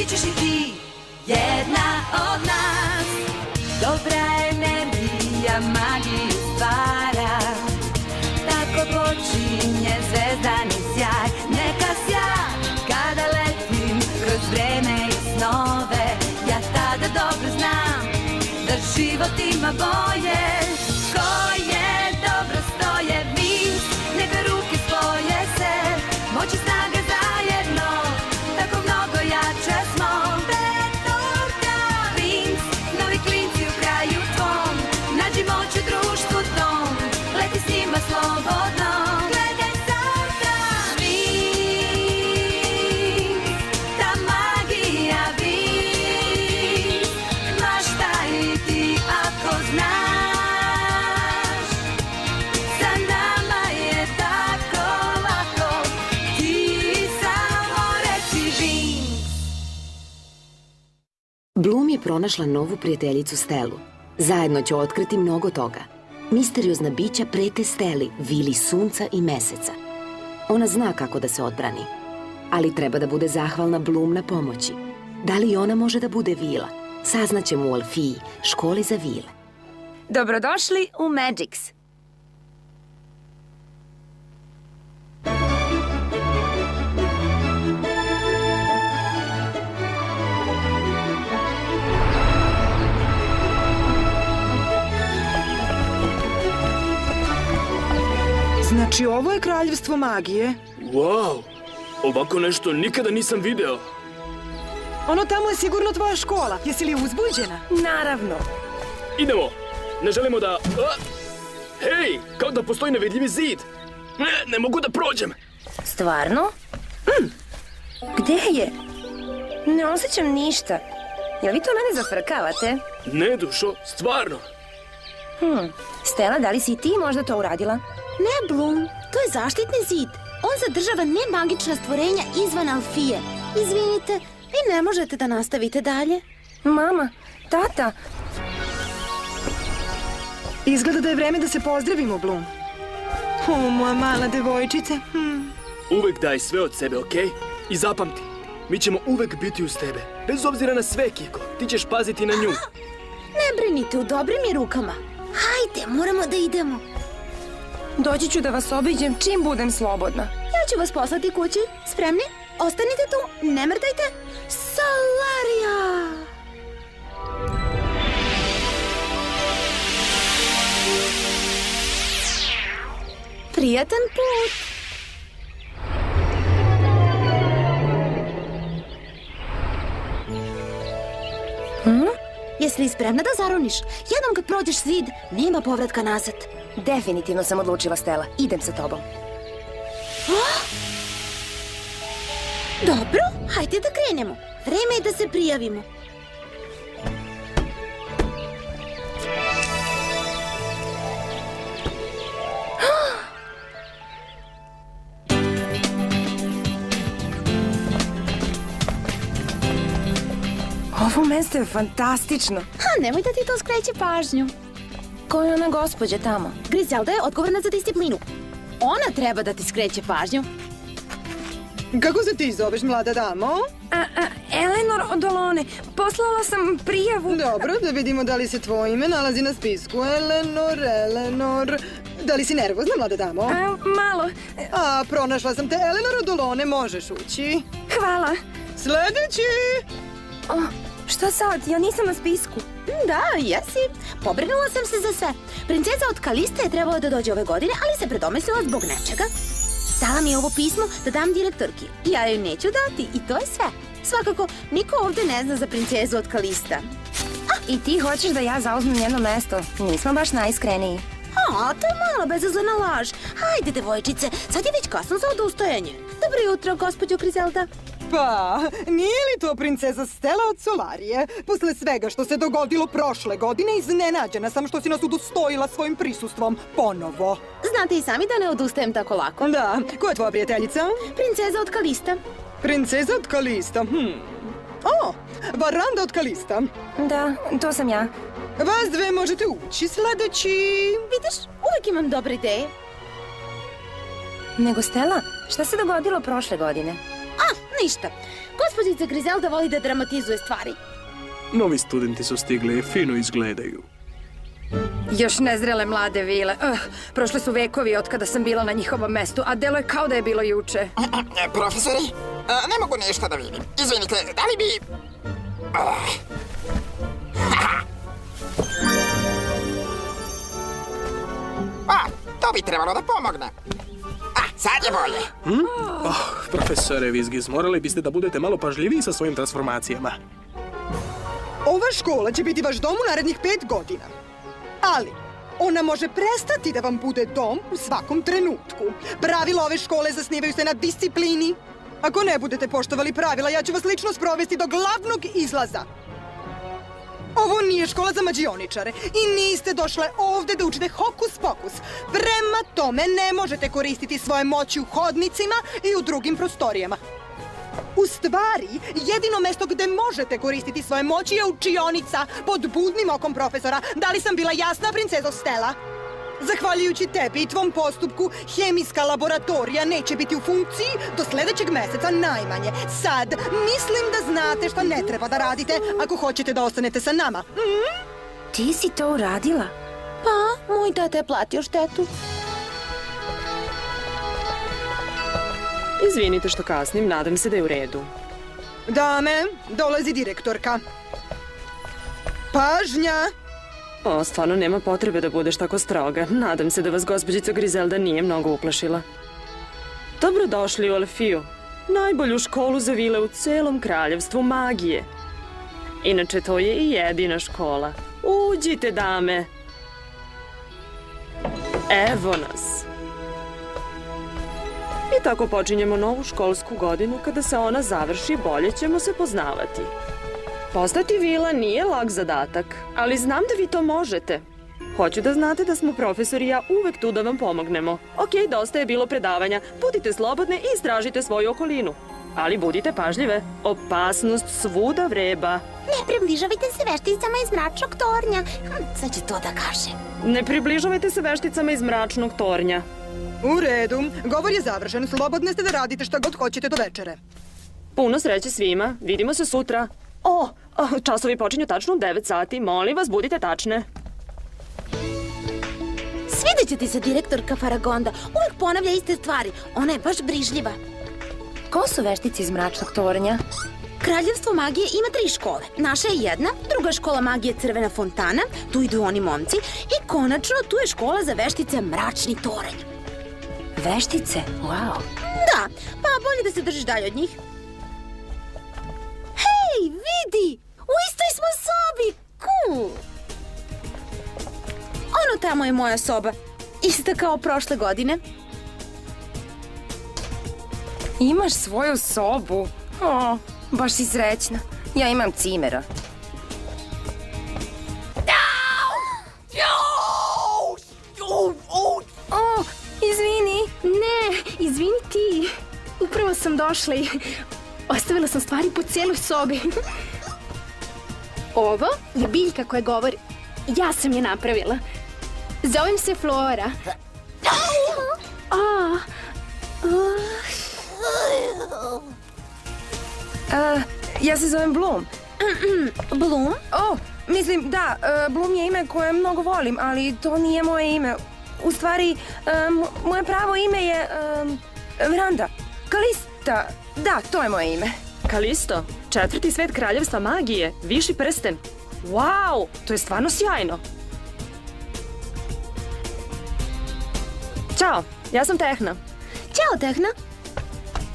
bit ćeš i ti jedna od nas. Dobra energija magiju stvara, tako počinje zvezdani sjaj. Neka sja kada letim kroz vreme i snove, ja tada dobro znam da život ima boje. Koje dobro stoje Wings, neka ruke spoje se, moći snage zajedno, tako mnogo jače smo. Petorka Wings, novi klinci u kraju tvom, nađi moć u društvu tom, leti s njima slobodno. Gledaj sada Wings, ta magija Wings, znaš šta i ti ako znaš, sa nama je tako lako, ti samo reci Wings. Bloom je pronašla novu prijateljicu Stelu. Zajedno će otkriti mnogo toga. Misteriozna bića prete Steli, vili sunca i meseca. Ona zna kako da se odbrani, ali treba da bude zahvalna Bloom na pomoći. Da li i ona može da bude vila? Saznaćemo u Alfiji, školi za vile. Dobrodošli u Magix. Znači, ovo je kraljevstvo magije. Wow, ovako nešto nikada nisam video. Ono tamo je sigurno tvoja škola. Jesi li uzbuđena? Naravno. Idemo, ne želimo da... Hej, kao da postoji nevidljivi zid. Ne mogu da prođem. Stvarno? Gde je? Ne osjećam ništa. Jel vi to mene zafrkavate? Ne, dušo, stvarno. Stella, da li si i ti možda to uradila? Ne, Bloom, to je zaštitni zid. On zadržava nemagična stvorenja izvan Alfije. Izvinite, vi ne možete da nastavite dalje. Mama, tata. Izgleda da je vreme da se pozdravimo, Bloom. O, moja mala devojčice. Uvek daj sve od sebe, okej? I zapamti, mi ćemo uvek biti uz tebe. Bez obzira na sve, Kiko, ti ćeš paziti na nju. Ne brinite, u dobrim je rukama. Hajde, moramo da idemo. Doći ću da vas obiđem čim budem slobodna. Ja ću vas poslati kući. Spremni? Ostanite tu, ne mrdajte. Solarija! Prijatan put! Jesi li spremna da zaroniš? Jednom kad prođeš zid, nema povratka nazad. Definitivno sam odlučila, Stella. Idem sa tobom. Dobro, hajde da krenemo. Vreme je da se prijavimo. Ovo mesto je fantastično. Nemoj da ti to skreće pažnju. Ko je ona gospođa tamo? Griselda je odgovorna za disciplinu. Ona treba da ti skreće pažnju. Kako se ti zoveš, mlada damo? Eleanor Odolone. Poslala sam prijavu. Dobro, da vidimo da li se tvoje ime nalazi na spisku. Eleanor... Da li si nervozna, mlada damo? Malo. Pronašla sam te. Eleanor Odolone, možeš ući. Hvala. Sledeći! Šta sad? Ja nisam na spisku. Da, jesi. Pobrinula sam se za sve. Princeza od Kaliste je trebala da dođe ove godine, ali se predomislila zbog nečega. Dala mi je ovo pismo da dam direktorki. Ja joj neću dati i to je sve. Svakako, niko ovde ne zna za princezu od Kalista. I ti hoćeš da ja zauzmem njeno mesto? Nismo baš najiskreniji. To je mala bezazlena laž. Hajde, devojčice, sad je već kasno za odustajanje. Dobro jutro, gospođo Griselda. Pa, nije li to princeza Stella od Solarije? Posle svega što se dogodilo prošle godine, iznenađena sam što si nas udostojila svojim prisustvom ponovo. Znate i sami da ne odustajem tako lako. Da, ko je tvoja prijateljica? Princeza od Kalista. Princeza od Kalista, Varanda od Kalista. Da, to sam ja. Vas dve možete ući, sledeći. Vidiš, uvek imam dobre ideje. Nego Stella, šta se dogodilo prošle godine? ništa. Gospođica Grizelda voli da dramatizuje stvari. Novi studenti su stigli i fino izgledaju. Još nezrele mlade vile. Prošli su vekovi od kada sam bila na njihovom mestu, a delo je kao da je bilo juče. Profesori, ne mogu ništa da vidim. Izvinite, da li bi... To bi trebalo da pomogne. Sad je bolje. Profesore Vizgiz, morali biste da budete malo pažljiviji sa svojim transformacijama. Ova škola će biti vaš dom u narednih 5 godina. Ali, ona može prestati da vam bude dom u svakom trenutku. Pravila ove škole zasnivaju se na disciplini. Ako ne budete poštovali pravila, ja ću vas lično sprovesti do glavnog izlaza. Ovo nije škola za mađioničare i niste došle ovde da učite hokus pokus. Prema tome ne možete koristiti svoje moći u hodnicima i u drugim prostorijama. U stvari, jedino mesto gde možete koristiti svoje moći je učionica pod budnim okom profesora. Da li sam bila jasna, princezo Stella? Zahvaljujući tebi i tvom postupku, hemijska laboratorija neće biti u funkciji do sledećeg meseca najmanje. Sad, mislim da znate šta ne treba da radite ako hoćete da ostanete sa nama. Ti si to uradila? Pa, moj tata je platio štetu. Izvinite što kasnim, nadam se da je u redu. Dame, dolazi direktorka. Pažnja! Stvarno nema potrebe da budeš tako stroga. Nadam se da vas gospođica Grizelda nije mnogo uplašila. Dobrodošli u Alfiju, najbolju školu za vile u celom kraljevstvu magije. Inače, to je i jedina škola. Uđite, dame. Evo nas. I tako počinjemo novu školsku godinu. Kada se ona završi, bolje ćemo se poznavati. Postati vila nije lak zadatak, ali znam da vi to možete. Hoću da znate da smo profesori i ja uvek tu da vam pomognemo. Okej, dosta je bilo predavanja. Budite slobodne i istražite svoju okolinu. Ali budite pažljive. Opasnost svuda vreba. Ne približavajte se vešticama iz mračnog tornja. Sad ću to da kažem. Ne približavajte se vešticama iz mračnog tornja. U redu, govor je završen. Slobodne ste da radite šta god hoćete do večere. Puno sreće svima. Vidimo se sutra. Časovi počinju tačno u 9 sati. Molim vas, budite tačne. Svidjet će ti se direktorka Faragonda. Uvijek ponavlja iste stvari. Ona je baš brižljiva. Ko su veštici iz mračnog tornja? Kraljevstvo magije ima 3 škole. Naša je jedna, druga škola magije Crvena fontana, tu idu oni momci, i konačno tu je škola za veštice Mračni toranj. Veštice? Wow. Da, pa bolje da se držiš dalje od njih. Hej, vidi! U istoj smo sobi! Cool! Ono tamo je moja soba. Ista kao prošle godine. Imaš svoju sobu? Baš si srećna. Ja imam cimera. Izvini. Ne, izvini ti. Upravo sam došla i ostavila sam stvari po cijeloj sobi. Ovo je biljka koja govori. Ja sam je napravila. Zovem se Flora. Ja se zovem Bloom. Bloom? Mislim, da, Bloom je ime koje mnogo volim, ali to nije moje ime. U stvari, moje pravo ime je Miranda. Kalista. Da, to je moje ime. Kalisto, 4. svet kraljevstva magije, viši prsten. Wow, to je stvarno sjajno. Ćao, ja sam Tehna. Ćao, Tehna.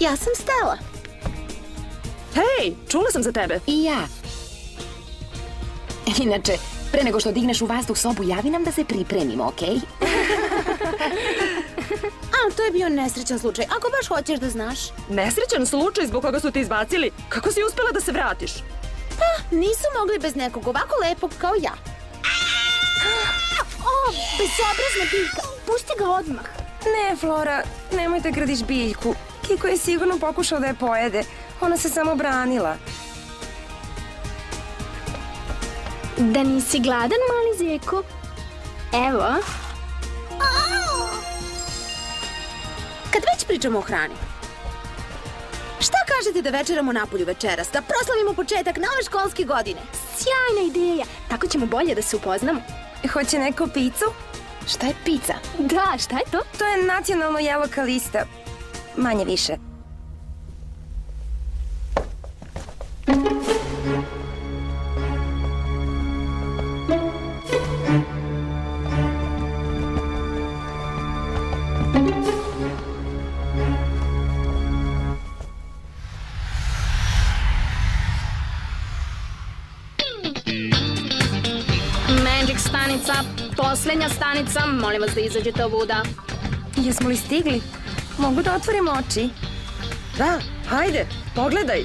Ja sam Stella. Hej, čula sam za tebe. I ja. Inače, pre nego što digneš u vazduh sobu, javi nam da se pripremimo, okej? To je bio nesrećan slučaj, ako baš hoćeš da znaš. Nesrećan slučaj zbog koga su te izbacili? Kako si uspela da se vratiš? Pa, nisu mogli bez nekog ovako lepog kao ja. Bezobrazna biljka, pusti ga odmah. Ne, Flora, nemoj da gradiš biljku. Kiko je sigurno pokušao da je pojede. Ona se samo branila. Da nisi gladan, mali zeko? Evo. Kad već pričamo o hrani, Šta kažete da večeramo napolju večeras, da proslavimo početak nove školske godine? Sjajna ideja. Tako ćemo bolje da se upoznamo. Hoće neko picu? Šta je pizza? Da, šta je to? To je nacionalno jelo Kalista. Manje više. Magic stanica, posljednja stanica, molim vas da izađete ovuda. Jesmo li stigli? Mogu da otvorim oči? Da, hajde, pogledaj.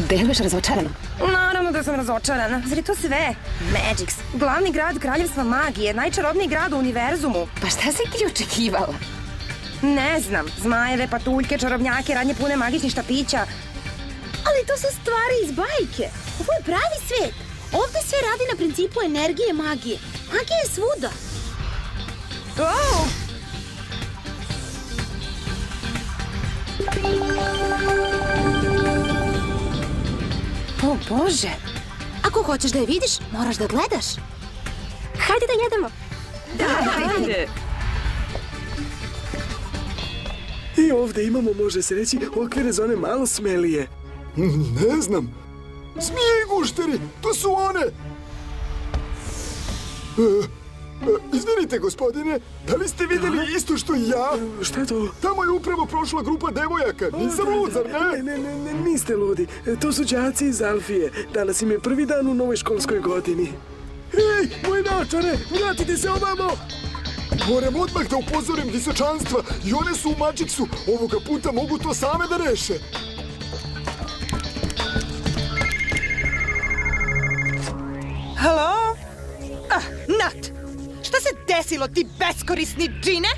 Deluješ razočarano. Naravno da sam razočarana. Zar je to sve? Magix, glavni grad kraljevstva magije, najčarobniji grad u univerzumu. Pa šta si ti očekivala? Ne znam, zmajeve, patuljke, čarobnjake, radnje pune magičnih štapića. Ali to su stvari iz bajke. Ovo je pravi svet. Ovdje sve radi na principu energije magije. Magija je svuda. Oh! O Bože! Ako hoćeš da je vidiš, moraš da gledaš. Hajde da jedemo. Hajde. I ovdje imamo, može se reći, okvire za one malo smelije. Ne znam. Zmije gušteri, to su one! Izvinite, gospodine, da li ste vidjeli isto što i ja? Šta je to? Tamo je upravo prošla grupa devojaka. Nisam lud, zar ne? Ne, niste ludi. To su đaci iz Alfije. Danas im je prvi dan u novoj školskoj godini. Hej, moji naočare, vratite se ovamo! Moram odmah da upozorim visočanstva i one su u Magixu. Ovoga puta mogu to same da reše. Halo? Nat! Šta se desilo, ti beskorisni džine?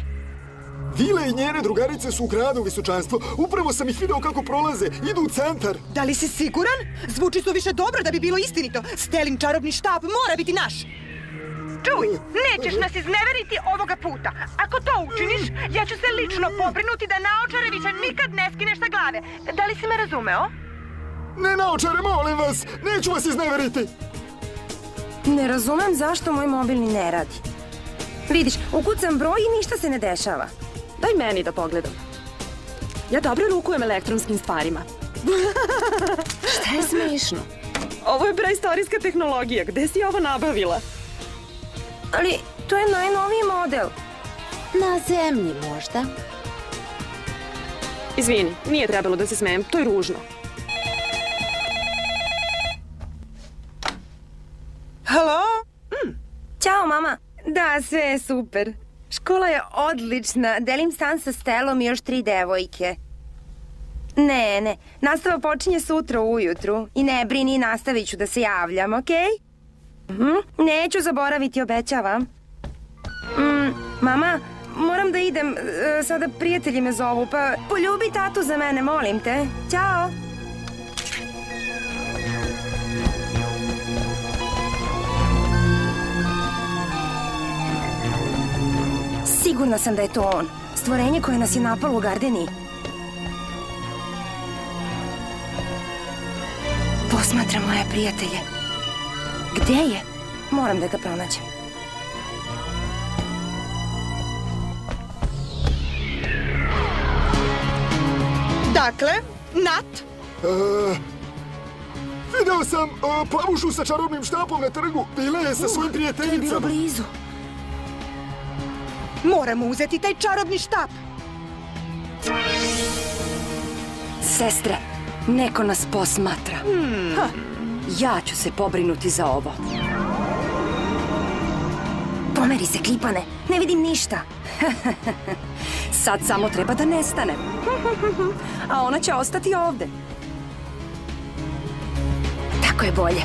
Vile i njene drugarice su u gradu, visočanstvo. Upravo sam ih video kako prolaze. Idu u centar. Da li si siguran? Zvuči su više dobro da bi bilo istinito. Stelin čarobni štap mora biti naš. Čuj, nećeš nas izneveriti ovoga puta. Ako to učiniš, ja ću se lično pobrinuti da naočare više nikad ne skineš sa glave. Da li si me razumeo? Ne naočare, molim vas. Neću vas izneveriti. Ne razumem zašto moj mobilni ne radi. Vidiš, ukucam broj i ništa se ne dešava. Daj meni da pogledam. Ja dobro rukujem elektronskim stvarima. Šta je smešno? Ovo je preistorijska tehnologija. Gde si ovo nabavila? Ali to je najnoviji model. Na zemlji možda. Izvini, nije trebalo da se smijem. To je ružno. Halo? Ćao, mama. Da, sve je super. Škola je odlična. Delim stan sa Stelom i još 3 devojke. Ne. Nastava počinje sutra ujutru. I ne brini, nastavit ću da se javljam, okej? Neću zaboraviti, obećavam. Mama, moram da idem. Sada prijatelji me zovu, pa poljubi tatu za mene, molim te. Ćao. Sigurna sam da je to on. Stvorenje koje nas je napalo u Gardeniji. Posmatram moje prijatelje. Gde je? Moram da ga pronađem. Dakle, Nat? Video sam plavušu sa čarobnim štapom na trgu. Bila je sa svojim prijateljicama. To je bilo blizu. Moramo uzeti taj čarobni štap. Sestre, neko nas posmatra. Ja ću se pobrinuti za ovo. Pomeri se, Klipane. Ne vidim ništa. Sad samo treba da nestanem. A ona će ostati ovde. Tako je bolje.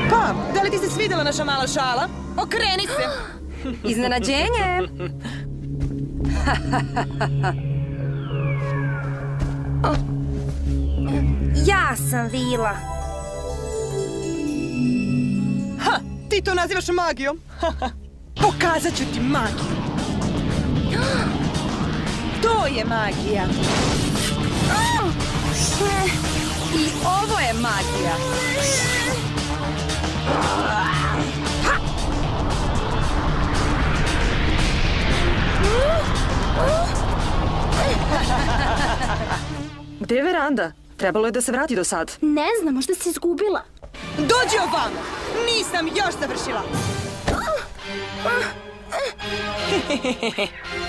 Pa, da li ti se svidjela naša mala šala? Okreni se! Iznenađenje! Ja sam vila. Ha, ti to nazivaš magijom? Pokazat ću ti magiju. To je magija. I ovo je magija. Gde je veranda? Trebalo je da se vrati do sad. Ne znam, možda se izgubila. Dođi ovamo! Nisam još završila!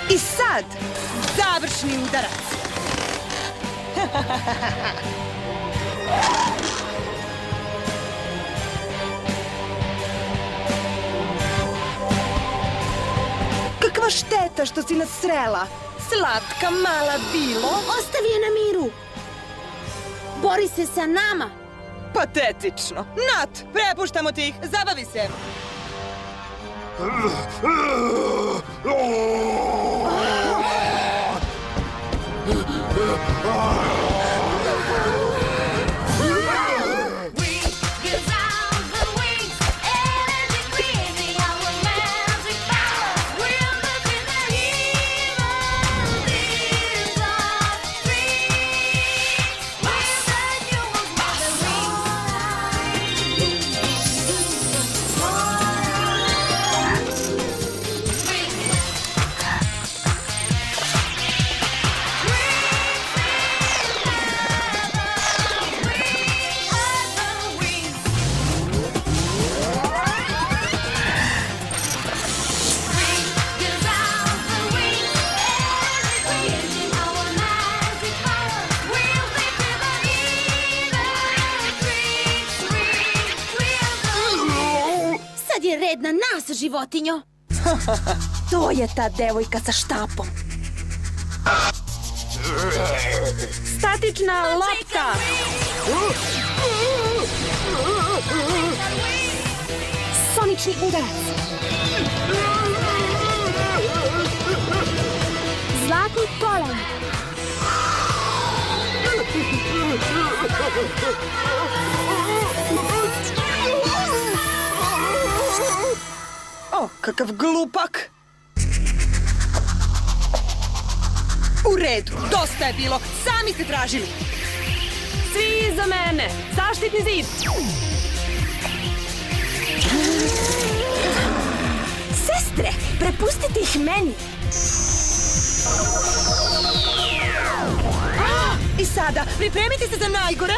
I sad, završni udarac. Kakva šteta što si nas srela, slatka mala bilo. Ostavi je na miru. Bori se sa nama. Patetično. Nat, prepuštamo ti ih, zabavi se. Red na nas, životinjo. To je ta devojka sa štapom. Statična lopta! Sonični udarac. Zlatni polen. O, kakav glupak! U redu, dosta je bilo, sami ste tražili. Svi za mene! Zaštitni zid! Sestre, prepustite ih meni. I sada, pripremite se za najgore.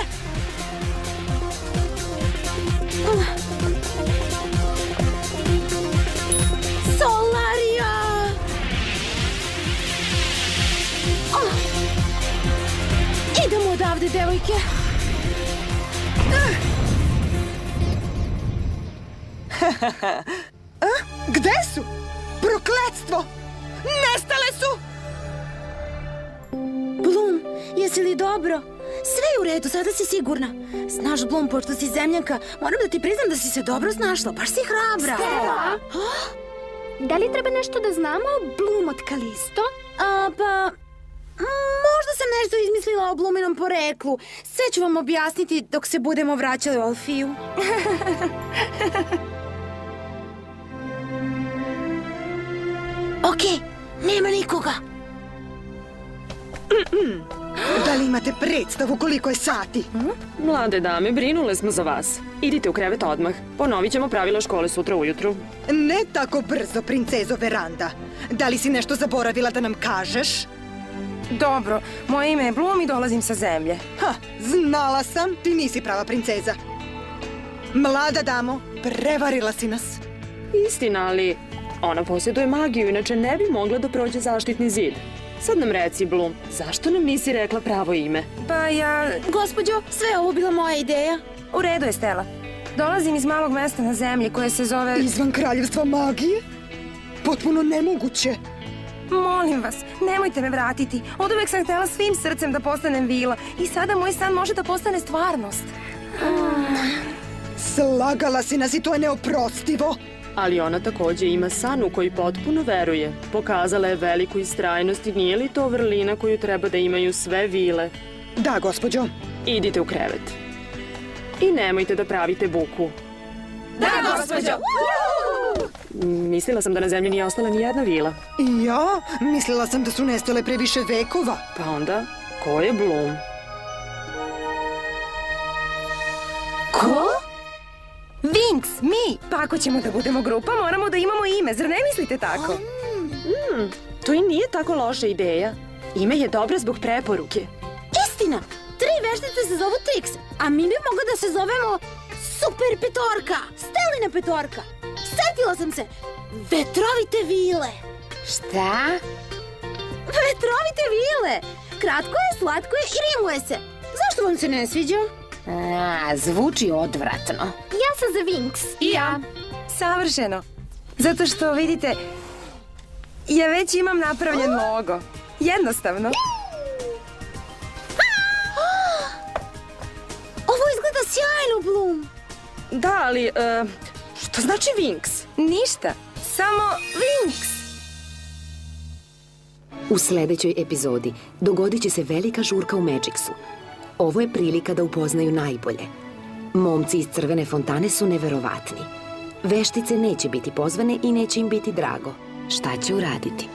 Solaria! Idemo odavde, devojke. Gde su? Prokletstvo! Nestale su! Bloom, jesi li dobro? Sve je u redu, sada si sigurna. Znaš, Bloom, pošto si zemljanka, moram da ti priznam da si se dobro snašla. Baš si hrabra. Stella! Da li treba nešto da znamo o Bloom od Kalisto? Pa... Možda sam nešto izmislila o Bloominom poreklu. Sve ću vam objasniti dok se budemo vraćali u Alfiju. Okej, nema nikoga. Da li imate predstavu koliko je sati? Mlade dame, brinule smo za vas. Idite u krevet odmah. Ponovit ćemo pravila škole sutra ujutru. Ne tako brzo, princezo Veranda. Da li si nešto zaboravila da nam kažeš? Dobro, moje ime je Bloom i dolazim sa zemlje. Ha, znala sam, ti nisi prava princeza. Mlada damo, prevarila si nas. Istina, ali ona posjeduje magiju, inače ne bi mogla da prođe zaštitni zid. Sad nam reci, Bloom, zašto nam nisi rekla pravo ime? Pa ja... Gospođo, sve je ovo bila moja ideja. U redu je, Stella. Dolazim iz malog mesta na zemlji koje se zove... Izvan kraljevstva magije? Potpuno nemoguće. Molim vas, nemojte me vratiti. Od uvek sam htjela svim srcem da postanem vila. I sada moj san može da postane stvarnost. Slagala si nas i to je neoprostivo. Ali ona takođe ima san u koji potpuno veruje. Pokazala je veliku istrajnost i nije li to vrlina koju treba da imaju sve vile? Da, gospođo. Idite u krevet. I nemojte da pravite buku. Da, gospođo! Mislila sam da na zemlji nije ostala ni jedna vila. I ja? Mislila sam da su nestale pre više vekova. Pa onda, ko je Bloom? Ko? Winx, mi! Pa ako ćemo da budemo grupa, moramo da imamo ime, zar ne mislite tako? To i nije tako loša ideja. Ime je dobro zbog preporuke. Istina! 3 veštice se zovu Trix, a mi bi mogli da se zovemo Super Petorka, Stelina Petorka. Setila sam se! Vetrovite vile! Šta? Vetrovite vile! Kratko je, slatko je i rimuje se. Zašto vam se ne sviđa? Zvuči odvratno. Ja sam za Winx. I ja. Savršeno. Zato što, vidite, ja već imam napravljen logo. Jednostavno. Ovo izgleda sjajno, Bloom. Da, ali što znači Winx? Ništa. Samo Winx. U sledećoj epizodi dogodit će se velika žurka u Magicsu. Ovo je prilika da upoznaju najbolje. Momci iz Crvene fontane su neverovatni. Veštice neće biti pozvane i neće im biti drago. Šta će uraditi?